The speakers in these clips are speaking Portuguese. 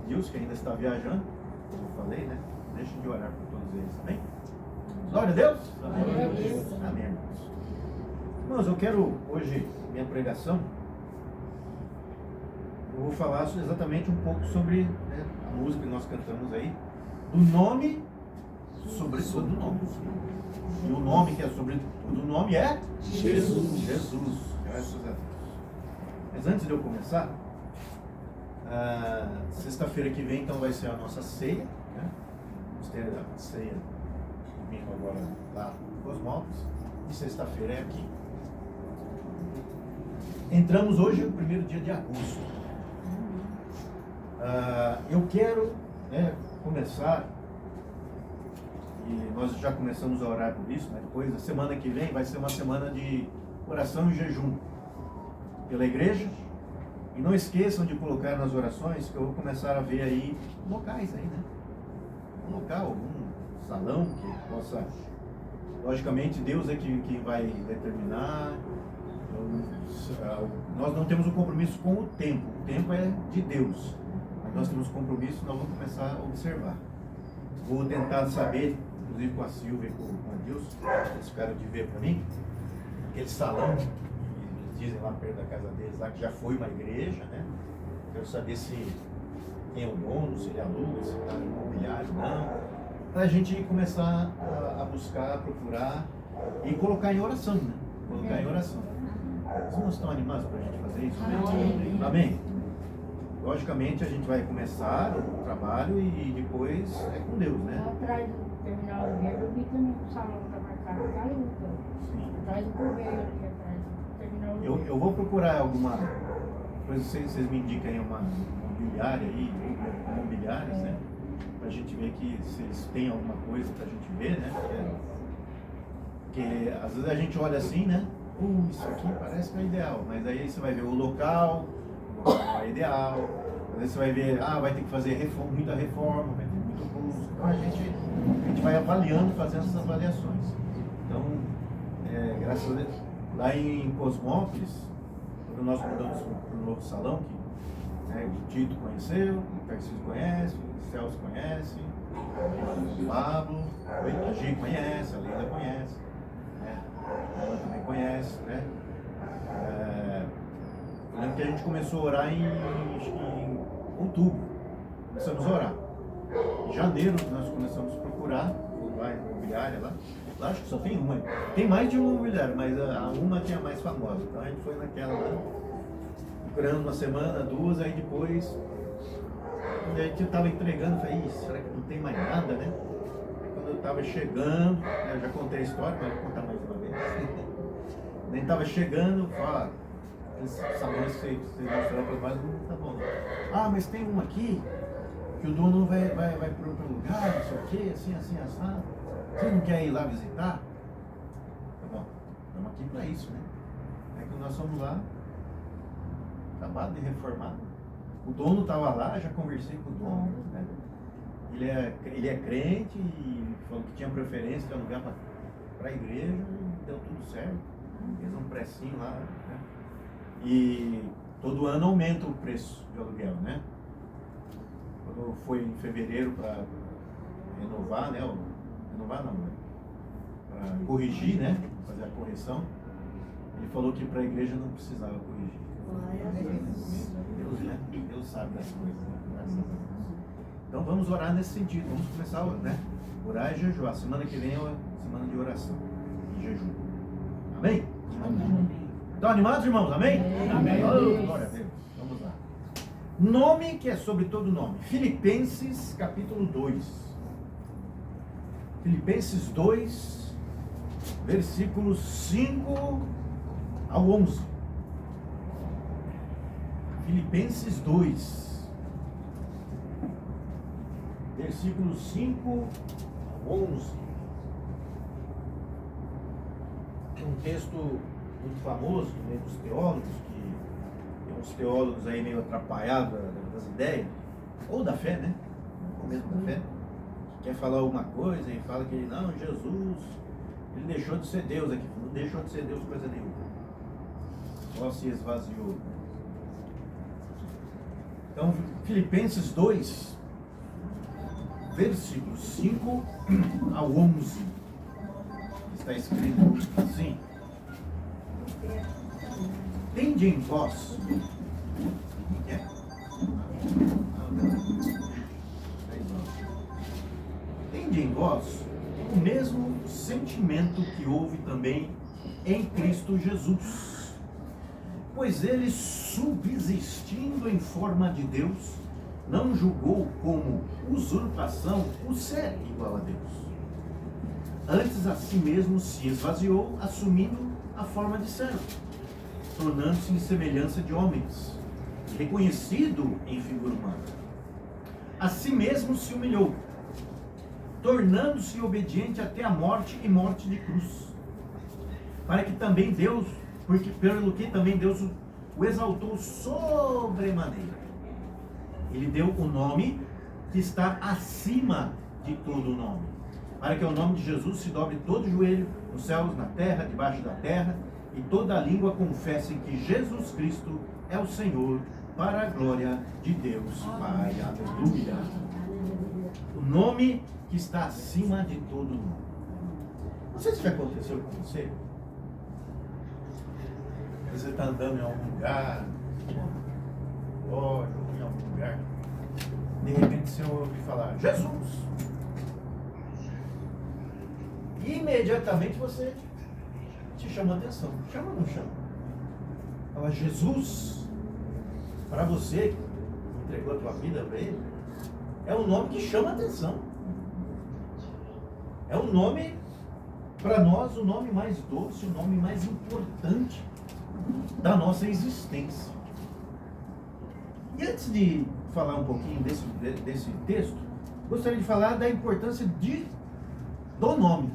Deus, que ainda está viajando, como eu falei, né? Deixem de orar por todos eles, amém? Glória a Deus! Amém. Amém, irmãos. Irmãos, eu quero hoje, minha pregação, eu vou falar exatamente um pouco sobre, né, a música que nós cantamos aí, do nome sobre todo nome. E o nome que é sobre todo nome é Jesus. Jesus. Graças a Deus. Mas antes de eu começar, sexta-feira que vem então vai ser a nossa ceia, né? Vamos ter a ceia domingo agora lá no Cosmópolis, e sexta-feira é aqui. Entramos hoje no primeiro dia de agosto. Eu quero, né, começar, e nós já começamos a orar por isso, mas depois, a semana que vem, vai ser uma semana de oração e jejum pela igreja. E não esqueçam de colocar nas orações, que eu vou começar a ver aí locais aí, né? Um local, algum salão que possa... Logicamente, Deus é que vai determinar. Nós não temos um compromisso com o tempo é de Deus. Mas nós temos compromisso, nós vamos começar a observar. Vou tentar saber, inclusive com a Silvia e com o Deus, eles ficaram de ver para mim, aquele salão que eles dizem lá perto da casa deles, lá que já foi uma igreja, né? Quero saber se quem é o dono, se ele aluga, se está imobiliário, não. Para a gente começar a buscar, a procurar e colocar em oração, né? Colocar em oração. Os irmãos estão animados para a gente fazer isso? Amém? Amém? Logicamente a gente vai começar o trabalho e depois é com Deus, né? Atrás do terminal do verde, eu vi também o salão da marcada, caiu. Sim. Atrás do correio ali, atrás do terminal do verde. Eu vou procurar alguma coisa, vocês me indicam aí uma imobiliária aí, imobiliárias, né? Pra gente ver que se eles têm alguma coisa pra gente ver, né? Porque às vezes a gente olha assim, né? Isso aqui parece que é ideal, mas aí você vai ver o local não é ideal, às vezes você vai ver, vai ter que fazer muita reforma, vai ter muito custo. Então a gente vai avaliando, fazendo essas avaliações. Então, graças a Deus, lá em Cosmópolis, quando nós mudamos para o novo salão, que, né, o Tito conheceu, o Tarcísio conhece, o Celso conhece, o Pablo, a Gi conhece, a Leila conhece, né? Ela também conhece, né? Eu lembro que a gente começou a orar em outubro, começamos a orar. Em janeiro nós começamos a procurar, lá em imobiliária lá acho que só tem uma, tem mais de uma imobiliária, mas a uma que é a mais famosa, então a gente foi naquela lá, procurando uma semana, duas, aí depois, quando a gente estava entregando, eu falei, será que não tem mais nada, né? Aí quando eu estava chegando, eu já contei a história, mas vou contar mais uma vez. Nem estava chegando, fala, esses salões que vocês mostraram para nós, não tá bom não. Mas tem um aqui, que o dono vai para outro lugar, não sei o que, assim, assado. Você não quer ir lá visitar? Tá bom, estamos aqui para isso, né? Aí quando nós fomos lá, acabado de reformar, o dono estava lá, já conversei com o dono, né? Ele é crente e falou que tinha preferência de alugar para a igreja, e deu tudo certo, fez um precinho lá, né? E todo ano aumenta o preço de aluguel, né? Quando foi em fevereiro para renovar, né? Renovar não, né? Para corrigir, né? Fazer a correção, ele falou que para a igreja não precisava corrigir. Deus, né? Deus sabe das coisas, né? Graças a Deus. Então vamos orar nesse sentido, vamos começar, né? Orar e jejuar. Semana que vem é uma semana de oração e jejum. Amém? Amém. Estão animados, irmãos? Amém? Amém. Oh, glória a Deus. Vamos lá. Nome que é sobre todo nome. Filipenses capítulo 2. Filipenses 2, versículos 5 ao 11. Filipenses 2, versículos 5 ao 11. Um texto muito famoso no meio dos teólogos, que tem uns teólogos aí meio atrapalhados das ideias, ou da fé, né? Ou mesmo da fé, que quer falar alguma coisa e fala que não, Jesus, ele deixou de ser Deus aqui, não deixou de ser Deus coisa nenhuma, só se esvaziou. Então, Filipenses 2, versículos 5 ao 11, está escrito assim: tende em vós, tende em vós o mesmo sentimento que houve também em Cristo Jesus, pois ele, subsistindo em forma de Deus, não julgou como usurpação o ser igual a Deus. Antes a si mesmo se esvaziou, assumindo a forma de servo, tornando-se em semelhança de homens, reconhecido em figura humana. A si mesmo se humilhou, tornando-se obediente até a morte e morte de cruz, para que também Deus, pelo que também Deus o exaltou sobremaneira. Ele deu o nome que está acima de todo nome, para que ao nome de Jesus se dobre todo o joelho, nos céus, na terra, debaixo da terra, e toda a língua confesse que Jesus Cristo é o Senhor, para a glória de Deus Pai. Aleluia. O nome que está acima de todo nome. Não sei se já aconteceu com você. Você está andando em algum lugar, loja, ou em algum lugar, de repente você ouve falar Jesus, e imediatamente você te chama a atenção. Chama ou não chama? Fala Jesus, para você que entregou a tua vida para ele, é um nome que chama a atenção. É um nome, para nós, o nome mais doce, o nome mais importante da nossa existência. E antes de falar um pouquinho desse texto, gostaria de falar da importância do nome.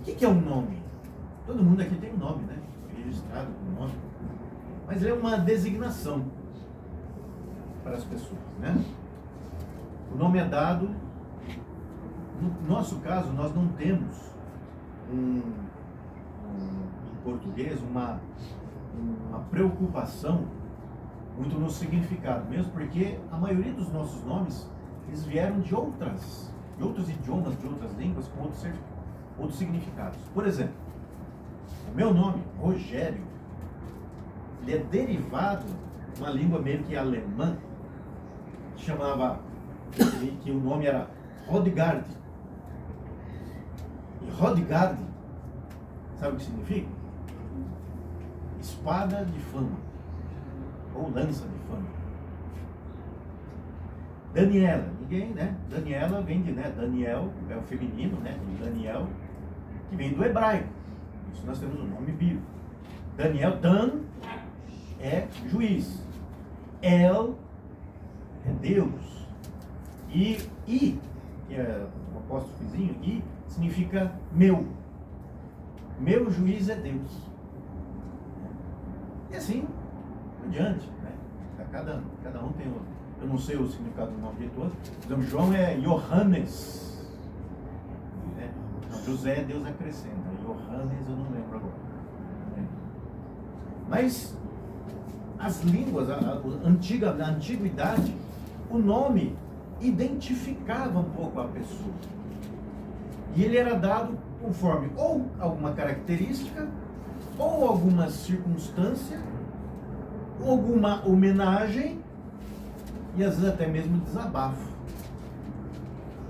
O que é um nome? Todo mundo aqui tem um nome, né? Registrado com nome. Mas é uma designação para as pessoas, né? O nome é dado. No nosso caso, nós não temos em português uma preocupação muito no significado, mesmo porque a maioria dos nossos nomes eles vieram de outros idiomas, de outras línguas, com outros significados. Por exemplo, o meu nome, Rogério, ele é derivado de uma língua meio que alemã, que o nome era Rodgard. E Rodgard, sabe o que significa? Espada de fama, ou lança de fama. Daniela, ninguém, né? Daniela vem de, né? Daniel, é o feminino, né? De Daniel, que vem do hebraico. Isso nós temos um nome bíblico. Daniel, Dan é juiz. El é Deus. E que é o apóstrofozinho, I significa meu. Meu juiz é Deus. E assim por diante, né? Cada um tem outro. Eu não sei o significado do nome de todos. Por exemplo, João é Johannes. Né? Não, José, Deus acrescenta. Johannes eu não lembro agora. Né? Mas as línguas, na antiguidade, o nome identificava um pouco a pessoa. E ele era dado conforme ou alguma característica, ou alguma circunstância, ou alguma homenagem, e às vezes até mesmo desabafo.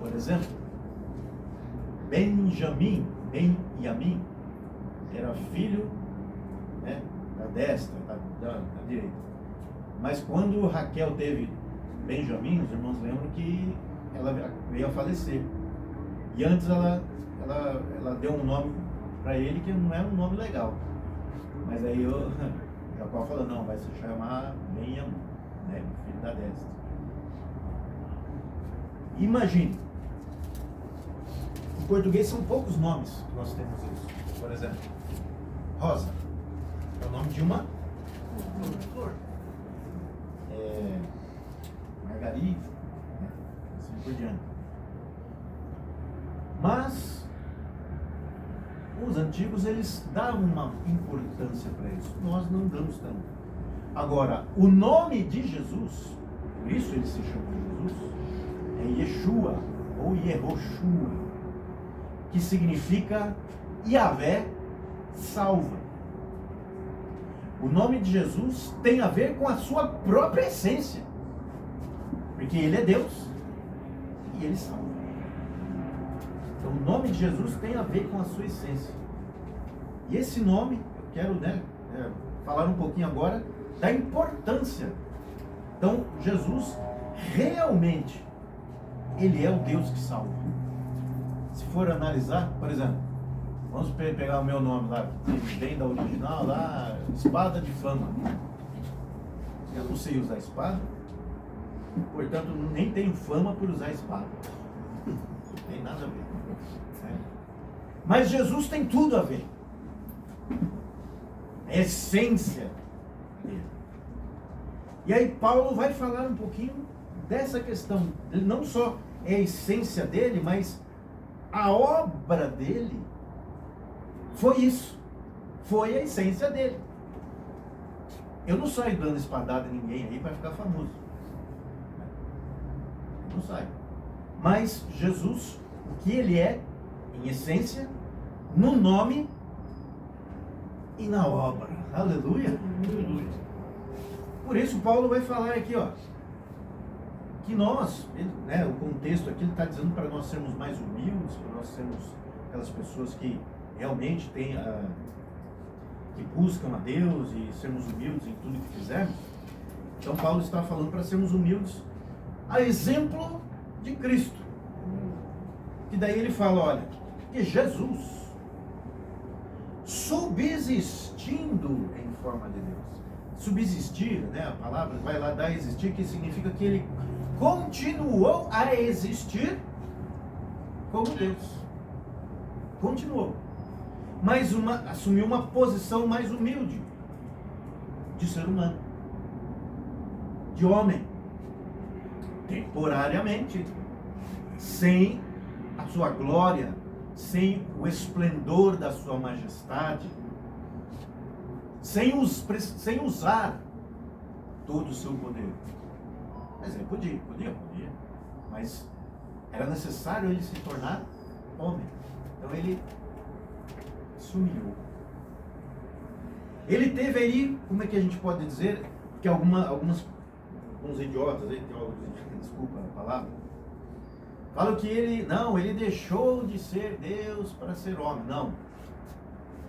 Por exemplo, Benjamin era filho, né, da destra, da direita. Mas quando Raquel teve Benjamim, os irmãos lembram que ela veio a falecer. E antes ela deu um nome para ele que não era um nome legal. Mas aí Jacó falou, não, vai se chamar Benjamim, né, filho da destra. Imagine, em português são poucos nomes que nós temos isso. Por exemplo, Rosa é o nome de uma flor. Margarida, né, assim por diante. Mas os antigos eles davam uma importância para isso. Nós não damos tanto. Agora, o nome de Jesus, por isso ele se chama Jesus, é Yeshua ou Yehoshua, que significa Yahvé salva. O nome de Jesus tem a ver com a sua própria essência, porque ele é Deus e ele salva. Então o nome de Jesus tem a ver com a sua essência. E esse nome, eu quero falar um pouquinho agora da importância. Então Jesus realmente, ele é o Deus que salva. Se for analisar, por exemplo, vamos pegar o meu nome lá, que vem da original lá, espada de fama. Eu não sei usar espada, portanto nem tenho fama por usar espada. Não tem nada a ver. Né? Mas Jesus tem tudo a ver. A essência dele. E aí Paulo vai falar um pouquinho dessa questão. Ele não só é a essência dele, mas a obra dele foi isso. Foi a essência dele. Eu não saio dando espadada em ninguém aí para ficar famoso. Não saio. Mas Jesus, o que ele é, em essência, no nome e na obra. Aleluia. Por isso Paulo vai falar aqui, ó, que nós, o contexto aqui, ele está dizendo para nós sermos mais humildes, para nós sermos aquelas pessoas que realmente têm que buscam a Deus e sermos humildes em tudo que fizermos. Então Paulo está falando para sermos humildes a exemplo de Cristo. E daí ele fala, olha, que Jesus, subsistindo em forma de Deus. Subsistir, a palavra vai lá dar existir, que significa que ele continuou a existir como Deus. Continuou. Mas assumiu uma posição mais humilde de ser humano, de homem, temporariamente, sem a sua glória, sem o esplendor da sua majestade, sem usar todo o seu poder. Mas ele podia, mas era necessário ele se tornar homem. Então ele se humilhou. Ele teve aí, como é que a gente pode dizer, que alguns idiotas, teólogos, desculpa a palavra, falam que ele deixou de ser Deus para ser homem. Não.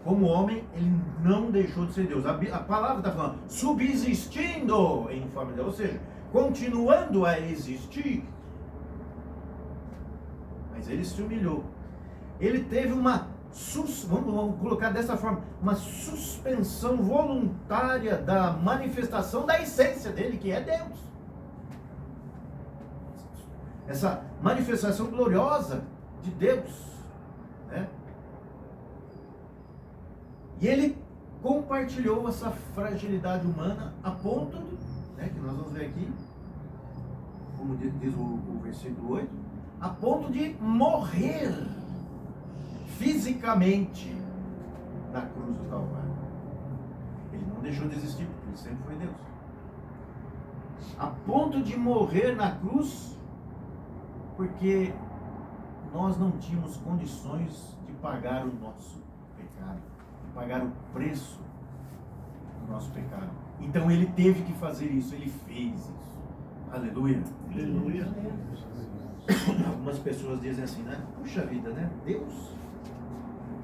Como homem, ele não deixou de ser Deus. A palavra está falando, subsistindo em forma de Deus, ou seja, continuando a existir. Mas ele se humilhou. Ele teve vamos colocar dessa forma, uma suspensão voluntária da manifestação da essência dele, que é Deus. Essa manifestação gloriosa de Deus, E ele compartilhou essa fragilidade humana a ponto, que nós vamos ver aqui, como diz o versículo 8, a ponto de morrer fisicamente na cruz do Calvário. Ele não deixou de existir, porque ele sempre foi Deus. A ponto de morrer na cruz, porque nós não tínhamos condições de pagar o nosso pecado, de pagar o preço do nosso pecado. Então ele teve que fazer isso, ele fez isso. Aleluia. Aleluia. Algumas pessoas dizem assim, puxa vida, Deus,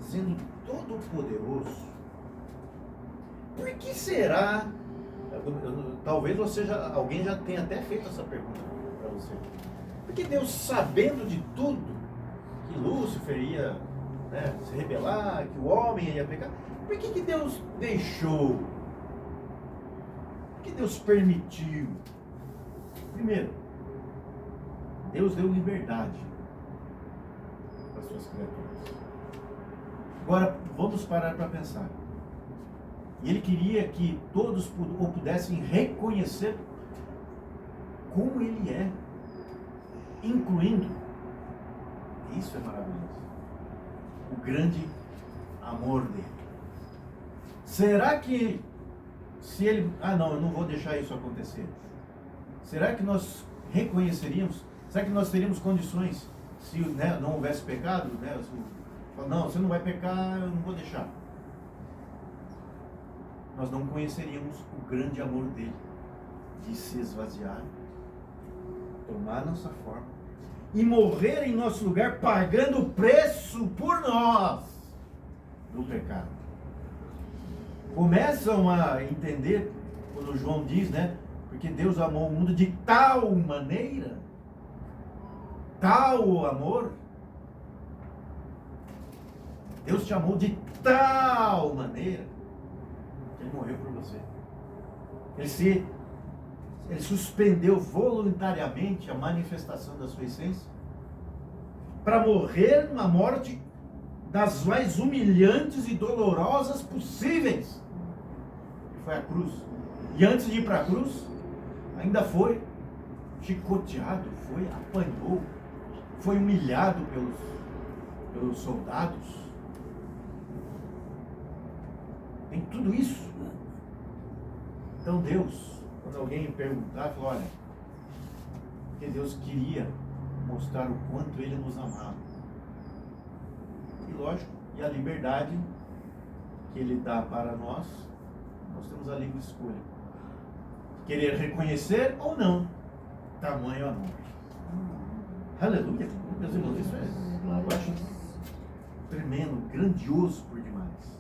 sendo todo poderoso, por que será? Talvez alguém já tenha até feito essa pergunta para você. Porque Deus, sabendo de tudo, que Lúcifer ia se rebelar, que o homem ia pecar, por que Deus deixou? Por que Deus permitiu? Primeiro, Deus deu liberdade para as suas criaturas. Agora, vamos parar para pensar. E ele queria que todos pudessem reconhecer como ele é, incluindo, isso é maravilhoso, o grande amor dele. Será que se ele, não, eu não vou deixar isso acontecer. Será que nós reconheceríamos? Será que nós teríamos condições, se, né, não houvesse pecado, né? Não, você não vai pecar, eu não vou deixar. Nós não conheceríamos o grande amor dele, de se esvaziar, tomar nossa forma e morrer em nosso lugar, pagando o preço por nós do pecado. Começam a entender quando João diz, né? Porque Deus amou o mundo de tal maneira, tal amor. Deus te amou de tal maneira que Ele morreu por você. Ele suspendeu voluntariamente a manifestação da sua essência para morrer uma morte das mais humilhantes e dolorosas possíveis, que foi a cruz. E antes de ir para a cruz, ainda foi chicoteado, apanhou, foi humilhado pelos soldados. Tem tudo isso. Então Deus, quando alguém perguntar, falou, olha, porque Deus queria mostrar o quanto Ele nos amava. E lógico, e a liberdade que Ele dá para nós temos a livre escolha. Querer reconhecer ou não, tamanho amor. Aleluia, meus irmãos, isso eu acho tremendo, grandioso por demais.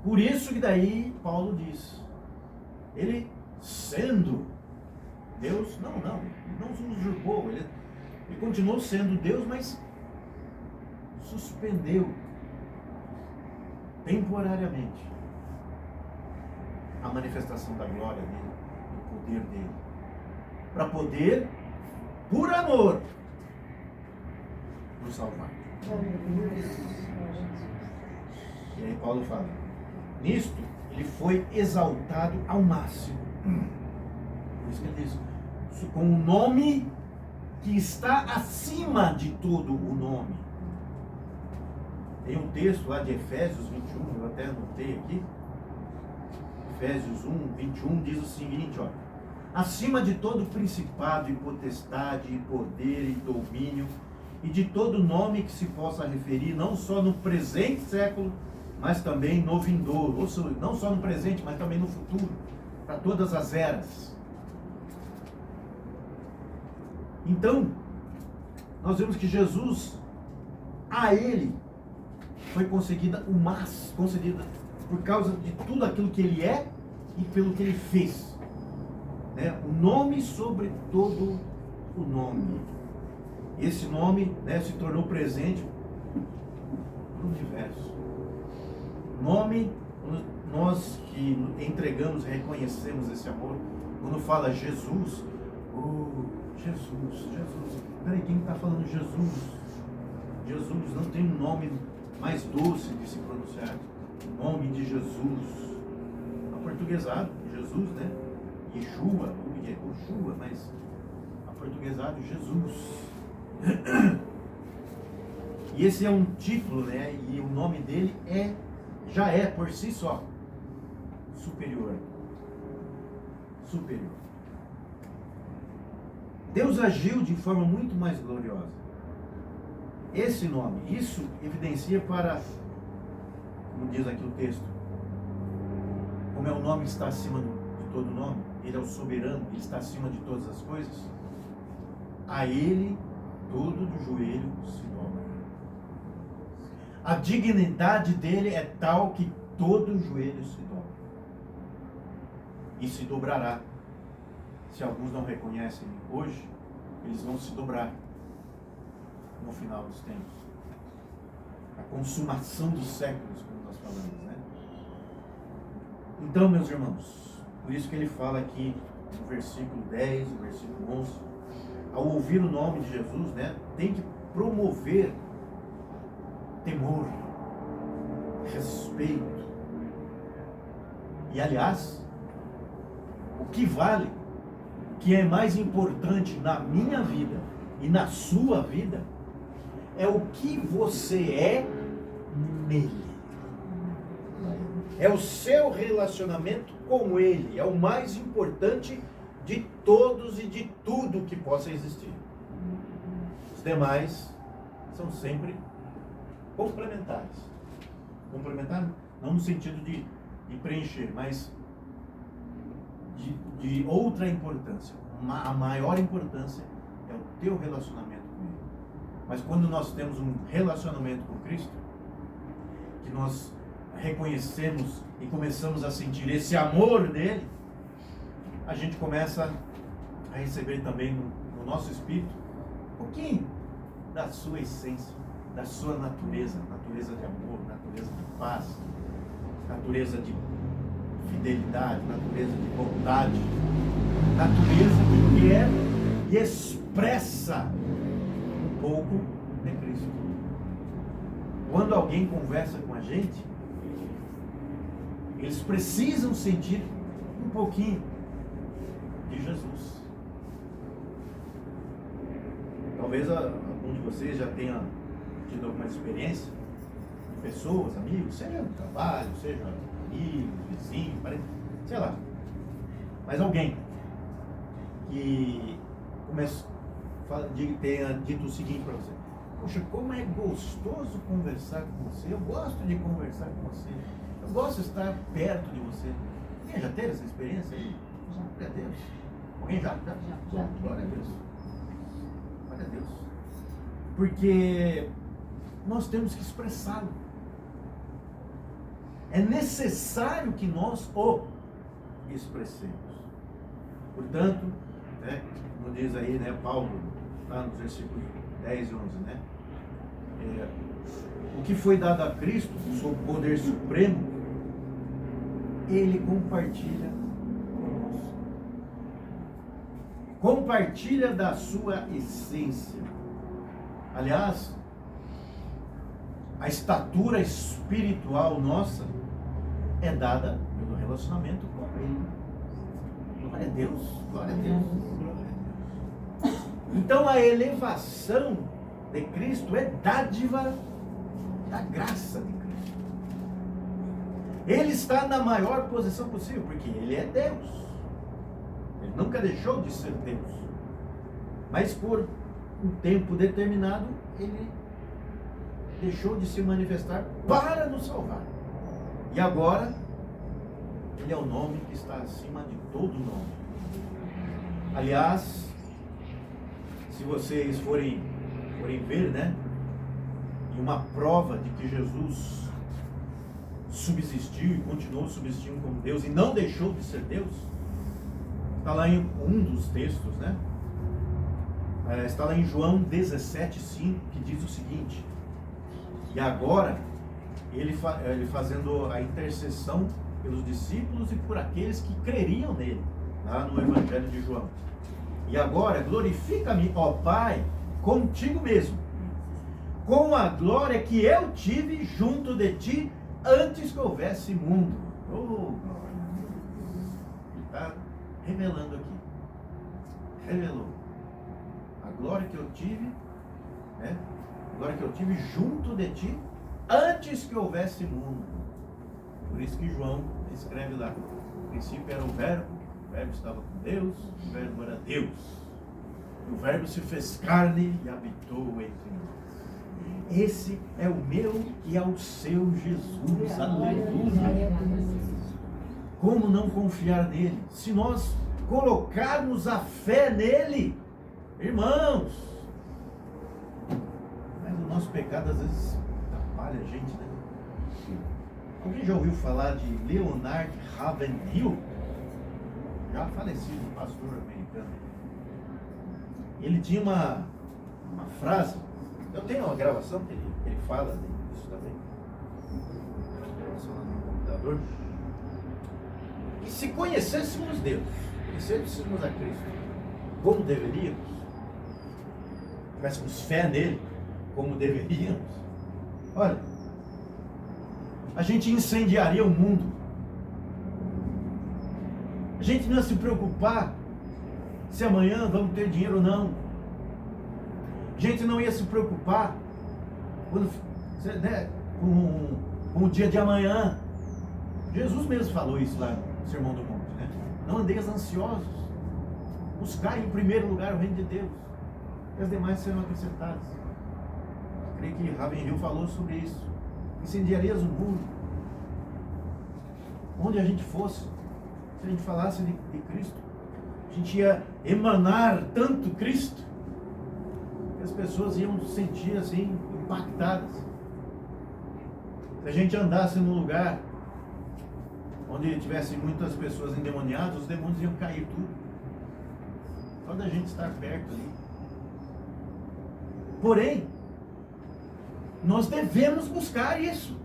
Por isso que daí Paulo diz, ele sendo Deus, não nos usurpou, ele continuou sendo Deus, mas suspendeu temporariamente a manifestação da glória dele, do poder dele, para poder, por amor, nos salvar. E aí Paulo fala, nisto ele foi exaltado ao máximo. Por isso que ele diz, com o nome que está acima de todo o nome. Tem um texto lá de Efésios 21, eu até anotei aqui. Efésios 1, 21 diz o seguinte, ó. Acima de todo principado e potestade, e poder e domínio, e de todo nome que se possa referir, não só no presente século, mas também no vindouro. Ou seja, não só no presente, mas também no futuro, para todas as eras. Então, nós vemos que Jesus, a Ele, foi concedida por causa de tudo aquilo que Ele é e pelo que Ele fez. Né? O nome sobre todo o nome. Esse nome, né, se tornou presente no universo. Nome, nós que entregamos, reconhecemos esse amor, quando fala Jesus, Jesus. Peraí, quem está falando Jesus? Jesus não tem um nome mais doce de se pronunciar. O nome de Jesus. Aportuguesado, Jesus, né? Yeshua, mas aportuguesado, Jesus. E esse é um título, né? E o nome dele já é por si só superior. Deus agiu de forma muito mais gloriosa. Esse nome, isso evidencia para, como diz aqui o texto, como é o nome que está acima de todo nome, Ele é o soberano, Ele está acima de todas as coisas. A Ele todo do joelho se dobra. A dignidade dele é tal que todo joelho se dobra. E se dobrará. Se alguns não reconhecem hoje, eles vão se dobrar no final dos tempos. A consumação dos séculos, como nós falamos, né? Então, meus irmãos, por isso que ele fala aqui no versículo 10, no versículo 11, ao ouvir o nome de Jesus, né, tem que promover temor, respeito. E aliás, o que vale, o que é mais importante na minha vida e na sua vida, é o que você é nele. É o seu relacionamento com Ele. É o mais importante de todos e de tudo que possa existir. Os demais são sempre complementares. Complementar não no sentido de preencher, mas de outra importância. A maior importância é o teu relacionamento com Ele. Mas quando nós temos um relacionamento com Cristo, que nós reconhecemos e começamos a sentir esse amor dele, a gente começa a receber também no nosso espírito um pouquinho da sua essência, da sua natureza de amor, natureza de paz, natureza de fidelidade, natureza de bondade, natureza que é e expressa um pouco de Cristo. Quando alguém conversa com a gente, eles precisam sentir um pouquinho de Jesus. Talvez algum de vocês já tenha tido alguma experiência de pessoas, amigos, seja no trabalho, seja amigos, vizinhos, parentes, sei lá. Mas alguém que tenha dito o seguinte para você: poxa, como é gostoso conversar com você, eu gosto de conversar com você, eu gosto de estar perto de você. Alguém já teve essa experiência aí? Glória a Deus. Alguém já? Já. Glória a Deus. Glória a Deus. Porque nós temos que expressá-lo. É necessário que nós o expressemos. Portanto, como diz aí, Paulo, lá nos versículos 10 e 11, o que foi dado a Cristo, o seu poder supremo, ele compartilha conosco. Compartilha da sua essência. Aliás, a estatura espiritual nossa é dada pelo relacionamento com Ele. Glória a Deus, glória a Deus, glória a Deus. Então a elevação de Cristo é dádiva da graça de Cristo. Ele está na maior posição possível, porque Ele é Deus. Ele nunca deixou de ser Deus. Mas por um tempo determinado, Ele deixou de se manifestar para nos salvar. E agora, Ele é o nome que está acima de todo nome. Aliás, se vocês forem ver, e uma prova de que Jesus subsistiu e continuou subsistindo como Deus e não deixou de ser Deus, está lá em um dos textos, está lá em João 17:5, que diz o seguinte: e agora ele fazendo a intercessão pelos discípulos e por aqueles que creriam nele, lá no Evangelho de João. E agora glorifica-me, ó Pai, contigo mesmo, com a glória que eu tive junto de ti antes que houvesse mundo. Oh, glória! Ele está revelando aqui. Revelou. A glória que eu tive, a glória que eu tive junto de ti antes que houvesse mundo. Por isso que João escreve lá: no princípio era o Verbo estava com Deus, o Verbo era Deus. O Verbo se fez carne e habitou entre nós. Esse é o meu e é o seu Jesus. Aleluia. Como não confiar nele? Se nós colocarmos a fé nele, irmãos. Mas o nosso pecado às vezes atrapalha a gente, Alguém já ouviu falar de Leonard Ravenhill? Já falecido, pastor americano. Ele tinha uma frase. Eu tenho uma gravação que ele fala disso também. Gravação no computador. E se conhecêssemos Deus, conhecêssemos a Cristo, como deveríamos, tivéssemos fé nele, como deveríamos, olha, a gente incendiaria o mundo. A gente não ia se preocupar se amanhã vamos ter dinheiro ou não. A gente não ia se preocupar com o dia de amanhã. Jesus mesmo falou isso lá no Sermão do Monte, né? Não andeis ansiosos, buscai em primeiro lugar o reino de Deus, e as demais serão acrescentadas. Creio que Ravenhill falou sobre isso. Incendiarias o mundo, onde a gente fosse, se a gente falasse de Cristo, a gente ia emanar tanto Cristo, que as pessoas iam se sentir assim, impactadas. Se a gente andasse num lugar onde tivesse muitas pessoas endemoniadas, os demônios iam cair tudo. Só da gente estar perto ali. Porém, nós devemos buscar isso.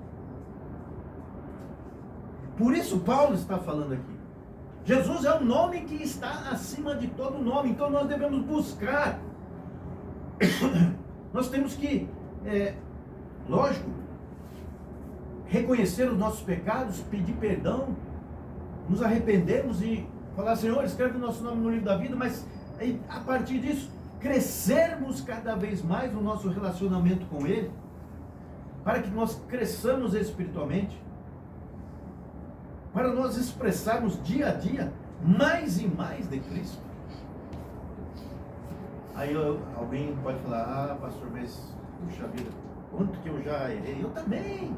Por isso Paulo está falando aqui. Jesus é o nome que está acima de todo nome. Então nós devemos buscar. Nós temos que, lógico, reconhecer os nossos pecados, pedir perdão, nos arrependermos e falar: Senhor, escreve o nosso nome no livro da vida. Mas a partir disso, crescermos cada vez mais no nosso relacionamento com Ele, para que nós cresçamos espiritualmente, para nós expressarmos dia a dia mais e mais de Cristo. Aí alguém pode falar: ah, pastor, mas puxa vida, quanto que eu já errei. Eu também.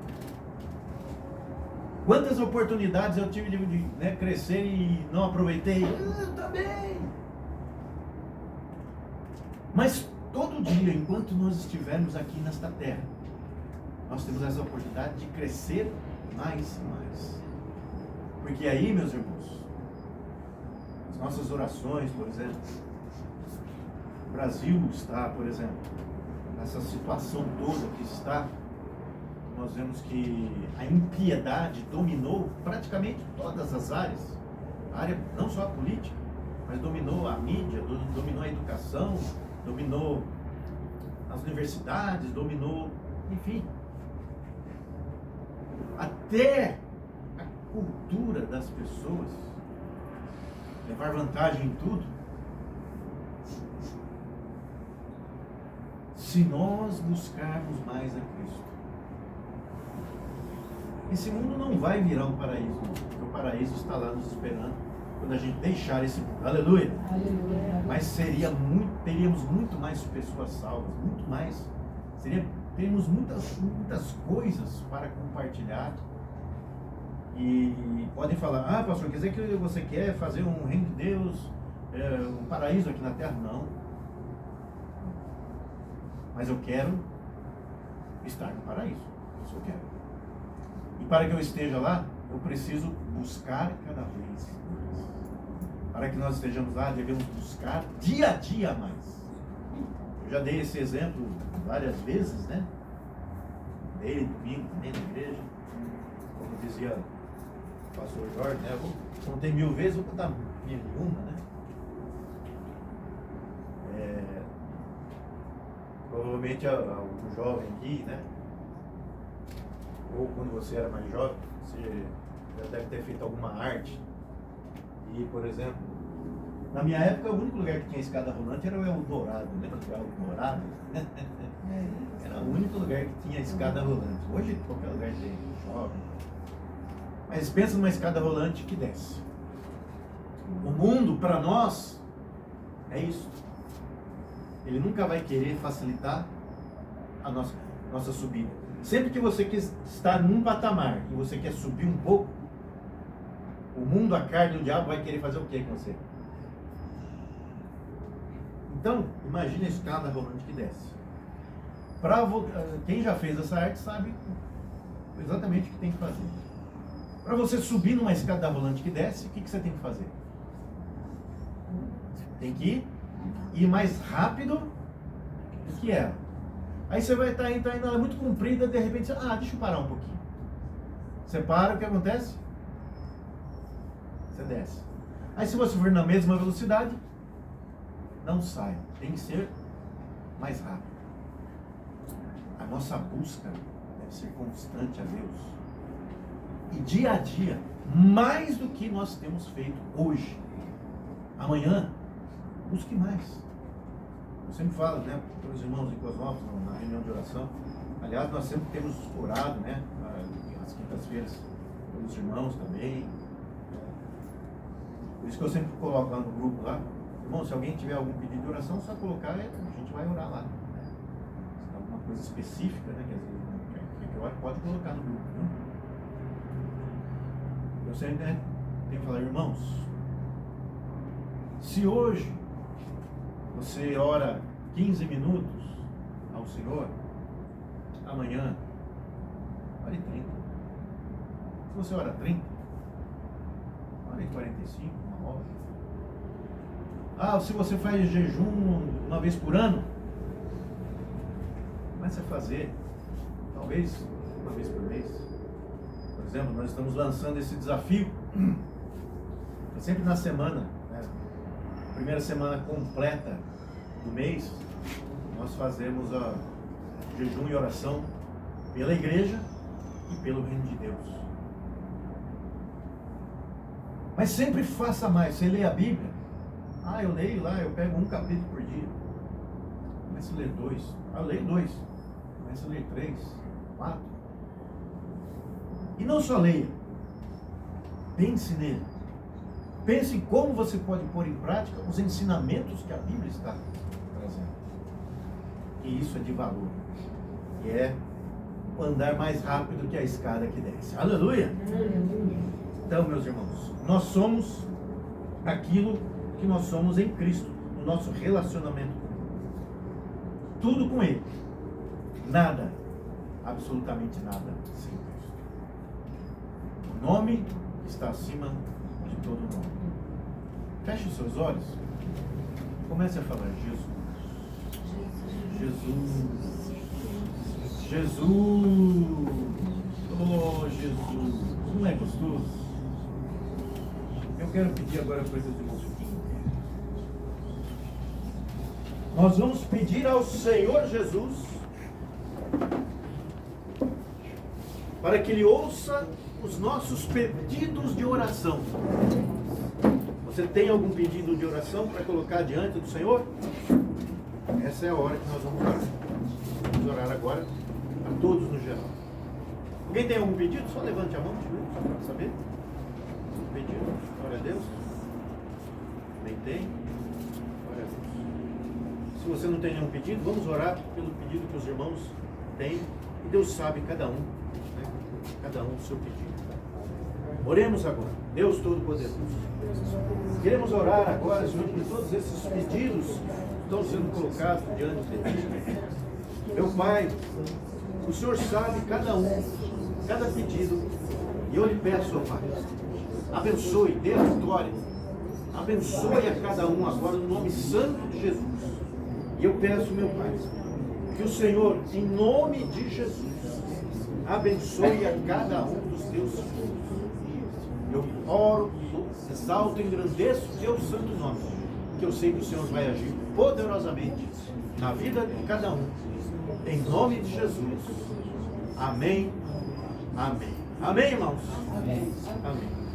Quantas oportunidades eu tive de crescer e não aproveitei. Eu também. Mas todo dia, enquanto nós estivermos aqui nesta terra, nós temos essa oportunidade de crescer mais e mais. Porque aí, meus irmãos, as nossas orações, por exemplo, o Brasil está, por exemplo, nessa situação toda que está, nós vemos que a impiedade dominou praticamente todas as áreas, a área não só a política, mas dominou a mídia, dominou a educação, dominou as universidades, dominou, enfim, até a cultura das pessoas, levar vantagem em tudo. Se nós buscarmos mais a Cristo, esse mundo não vai virar um paraíso, porque o paraíso está lá nos esperando quando a gente deixar esse mundo. Aleluia! Aleluia. Mas teríamos muito mais pessoas salvas, muito mais. Teríamos muitas coisas para compartilhar. E podem falar: ah, pastor, quer dizer que você quer fazer um reino de Deus, um paraíso aqui na terra? Não. Mas eu quero estar no paraíso. Isso eu quero. E para que eu esteja lá, eu preciso buscar cada vez mais. Para que nós estejamos lá, devemos buscar dia a dia mais. Eu já dei esse exemplo várias vezes, né? Dei domingo também na igreja. Como dizia o pastor Jorge, né? Eu contei 1000 vezes, vou contar 1001, né? Provavelmente algum jovem aqui, né? Ou quando você era mais jovem, você já deve ter feito alguma arte. E, por exemplo, na minha época, o único lugar que tinha escada rolante era o Eldorado, lembra do Eldorado? Era o único lugar que tinha escada rolante. Hoje, qualquer lugar tem shopping. Mas pensa numa escada rolante que desce. O mundo, para nós, é isso. Ele nunca vai querer facilitar a nossa subida. Sempre que você está num patamar e você quer subir um pouco, o mundo, a carne, o diabo vai querer fazer o que com você? Então, imagine a escada rolante que desce. Quem já fez essa arte sabe exatamente o que tem que fazer. Para você subir numa escada rolante que desce, o que você tem que fazer? Tem que ir mais rápido do que ela. Aí você vai estar indo, ela é muito comprida, de repente você, deixa eu parar um pouquinho. Você para, o que acontece? Você desce. Aí se você for na mesma velocidade, não sai. Tem que ser mais rápido. A nossa busca deve ser constante a Deus. E dia a dia, mais do que nós temos feito hoje. Amanhã, busque mais. Eu sempre falo, né, para os irmãos em Cosmópolis, na reunião de oração. Aliás, nós sempre temos orado, né, às quintas-feiras. os irmãos também. Por isso que eu sempre coloco lá no grupo lá, irmão, se alguém tiver algum pedido de oração, só colocar, a gente vai orar lá. Se é alguma coisa específica, né, que às vezes não quer que ore, pode colocar no grupo, viu? Eu sempre, né, tenho que falar, irmãos, se hoje você ora 15 minutos ao Senhor, amanhã ore 30. Se você ora 30, ore 45, uma hora. Ah, se você faz jejum uma vez por ano, comece a fazer, talvez uma vez por mês. Por exemplo, nós estamos lançando esse desafio, sempre na semana, né? Primeira semana completa do mês, nós fazemos a jejum e oração pela igreja e pelo reino de Deus. Mas sempre faça mais. Você lê a Bíblia, eu leio lá, eu pego um capítulo por dia, começo a ler 2, eu leio 2, começo a ler 3, 4, e não só leia, pense nele, pense em como você pode pôr em prática os ensinamentos que a Bíblia está trazendo. E isso é de valor, e é o andar mais rápido que a escada que desce. Aleluia! Então, meus irmãos, nós somos aquilo que nós somos em Cristo, no nosso relacionamento com Ele. Tudo com Ele. Nada, absolutamente nada sem Cristo. O nome está acima de todo nome. Feche os seus olhos. Comece a falar, Jesus. Jesus. Jesus. Oh, Jesus. Não é gostoso? Eu quero pedir agora coisas de você. Nós vamos pedir ao Senhor Jesus para que Ele ouça os nossos pedidos de oração. Você tem algum pedido de oração para colocar diante do Senhor? Essa é a hora que nós vamos orar. Vamos orar agora a todos no geral. Alguém tem algum pedido? Só levante a mão, só para saber. Pedido. Glória a Deus. Também tem. Glória a Deus. Se você não tem nenhum pedido, vamos orar pelo pedido que os irmãos têm. E Deus sabe cada um, né? Cada um o seu pedido. Oremos agora. Deus Todo-Poderoso. Queremos orar agora, Senhor, por todos esses pedidos que estão sendo colocados diante de Deus. Meu Pai, o Senhor sabe cada um, cada pedido. E eu lhe peço, ó Pai, abençoe, dê a vitória. Abençoe a cada um agora no nome santo de Jesus. E eu peço, meu Pai, que o Senhor, em nome de Jesus, abençoe a cada um dos teus filhos. Eu oro, exalto e engrandeço o teu santo nome, que eu sei que o Senhor vai agir poderosamente na vida de cada um. Em nome de Jesus. Amém. Amém. Amém, irmãos? Amém. Amém.